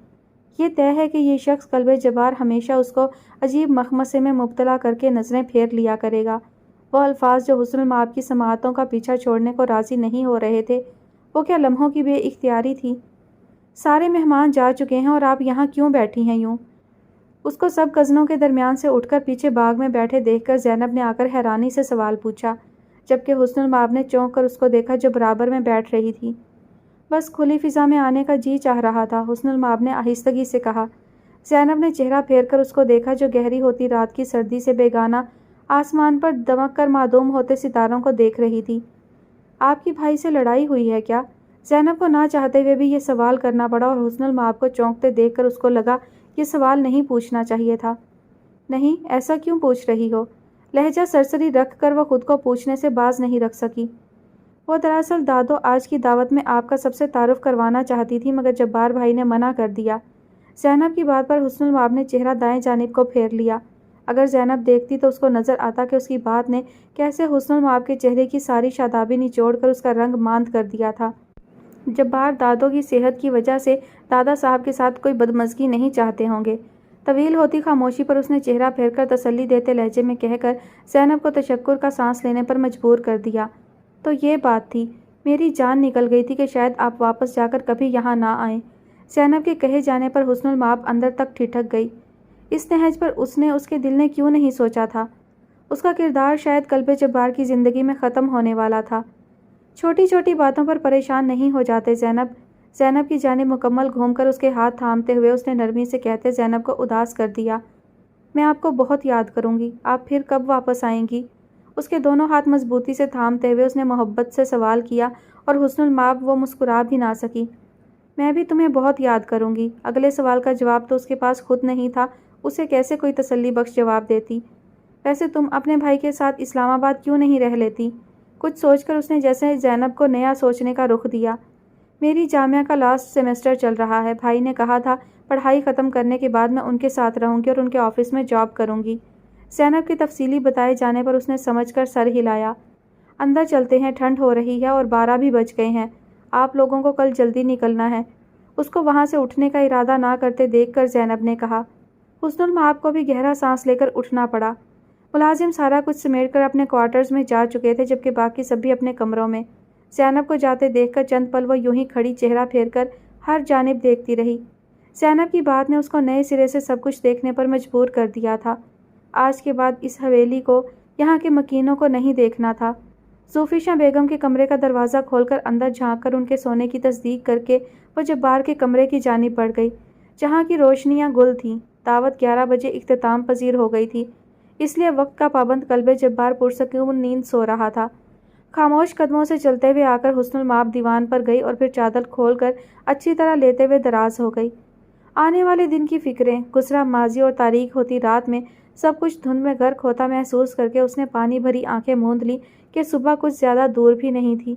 یہ طے ہے کہ یہ شخص قلب جبار ہمیشہ اس کو عجیب مخمصے میں مبتلا کر کے نظریں پھیر لیا کرے گا۔ وہ الفاظ جو حسن المآب کی سماعتوں کا پیچھا چھوڑنے کو راضی نہیں ہو رہے تھے، وہ کیا لمحوں کی بے اختیاری تھی؟ سارے مہمان جا چکے ہیں اور آپ یہاں کیوں بیٹھی ہیں یوں؟ اس کو سب کزنوں کے درمیان سے اٹھ کر پیچھے باغ میں بیٹھے دیکھ کر زینب نے آ کر حیرانی سے سوال پوچھا، جبکہ حسن المآب نے چونک کر اس کو دیکھا جو برابر میں بیٹھ رہی تھی۔ بس کھلی فضا میں آنے کا جی چاہ رہا تھا، حسن المآب نے آہستگی سے کہا۔ زینب نے چہرہ پھیر کر اس کو دیکھا جو گہری ہوتی رات کی سردی سے بیگانہ آسمان پر دمک کر معدوم ہوتے ستاروں کو دیکھ رہی تھی۔ آپ کی بھائی سے لڑائی ہوئی ہے کیا؟ زینب کو نہ چاہتے ہوئے بھی یہ سوال کرنا پڑا، اور حسن المآب کو چونکتے دیکھ کر اس کو لگا یہ سوال نہیں پوچھنا چاہیے تھا۔ نہیں، ایسا کیوں پوچھ رہی ہو؟ لہجہ سرسری رکھ کر وہ خود کو پوچھنے سے باز نہیں رکھ سکی۔ وہ دراصل دادو آج کی دعوت میں آپ کا سب سے تعارف کروانا چاہتی تھی، مگر جبار بھائی نے منع کر دیا۔ زینب کی بات پر حسن المآب نے چہرہ دائیں جانب کو پھیر لیا۔ اگر زینب دیکھتی تو اس کو نظر آتا کہ اس کی بات نے کیسے حسن المآب کے چہرے کی ساری شادابی نچوڑ کر اس کا رنگ ماند کر دیا تھا۔ جبار دادو کی صحت کی وجہ سے دادا صاحب کے ساتھ کوئی بدمزگی نہیں چاہتے ہوں گے۔ طویل ہوتی خاموشی پر اس نے چہرہ پھیر کر تسلی دیتے لہجے میں کہہ کر زینب کو تشکر کا سانس لینے پر مجبور کر دیا۔ تو یہ بات تھی، میری جان نکل گئی تھی کہ شاید آپ واپس جا کر کبھی یہاں نہ آئیں۔ زینب کے کہے جانے پر حسن المآب اندر تک ٹھٹک گئی۔ اس نہج پر اس کے دل نے کیوں نہیں سوچا تھا؟ اس کا کردار شاید قلب جبار کی زندگی میں ختم ہونے والا تھا۔ چھوٹی چھوٹی باتوں پر پریشان نہیں ہو جاتے زینب کی جانب مکمل گھوم کر اس کے ہاتھ تھامتے ہوئے اس نے نرمی سے کہتے زینب کو اداس کر دیا۔ میں آپ کو بہت یاد کروں گی، آپ پھر کب واپس آئیں گی؟ اس کے دونوں ہاتھ مضبوطی سے تھامتے ہوئے اس نے محبت سے سوال کیا، اور حسن المآب وہ مسکرا بھی نہ سکی۔ میں بھی تمہیں بہت یاد کروں گی۔ اگلے سوال کا جواب تو اس کے پاس خود نہیں تھا، اسے کیسے کوئی تسلی بخش جواب دیتی؟ ویسے تم اپنے بھائی کے ساتھ اسلام آباد کیوں نہیں رہ لیتی؟ کچھ سوچ کر اس نے جیسے زینب کو نیا سوچنے کا رخ دیا۔ میری جامعہ کا لاسٹ سیمسٹر چل رہا ہے، بھائی نے کہا تھا پڑھائی ختم کرنے کے بعد میں ان کے ساتھ رہوں گی اور ان کے آفس میں جاب کروں گی۔ زینب کی تفصیلی بتائے جانے پر اس نے سمجھ کر سر ہلایا۔ اندر چلتے ہیں، ٹھنڈ ہو رہی ہے اور 12 بھی بج گئے ہیں، آپ لوگوں کو کل جلدی نکلنا ہے۔ اس کو وہاں سے اٹھنے کا ارادہ نہ کرتے دیکھ کر زینب نے کہا۔ حسن المآب کو بھی گہرا سانس لے کر اٹھنا پڑا۔ ملازم سارا کچھ سمیٹ کر اپنے کوارٹرز میں جا چکے تھے، جبکہ باقی سب بھی اپنے کمروں میں۔ زینب کو جاتے دیکھ کر چند پل وہ یوں ہی کھڑی چہرہ پھیر کر ہر جانب دیکھتی رہی۔ زینب کی بات نے اس کو نئے سرے سے سب کچھ دیکھنے پر مجبور کر دیا تھا۔ آج کے بعد اس حویلی کو، یہاں کے مکینوں کو نہیں دیکھنا تھا۔ زوفیشاں بیگم کے کمرے کا دروازہ کھول کر اندر جھانک کر ان کے سونے کی تصدیق کر کے وہ جبار کے کمرے کی جانب بڑھ گئی، جہاں کی روشنیاں گل تھیں۔ دعوت 11 بجے اختتام پذیر ہو گئی تھی، اس لیے وقت کا پابند قلب جبار پرسکون نیند سو رہا تھا۔ خاموش قدموں سے چلتے ہوئے آ کر حسن المآب دیوان پر گئی اور پھر چادر کھول کر اچھی طرح لیتے ہوئے دراز ہو گئی۔ آنے والے دن کی فکریں، گزرا ماضی اور تاریک ہوتی رات میں سب کچھ دھند میں غرق ہوتا محسوس کر کے اس نے پانی بھری آنکھیں موند لی کہ صبح کچھ زیادہ دور بھی نہیں تھی۔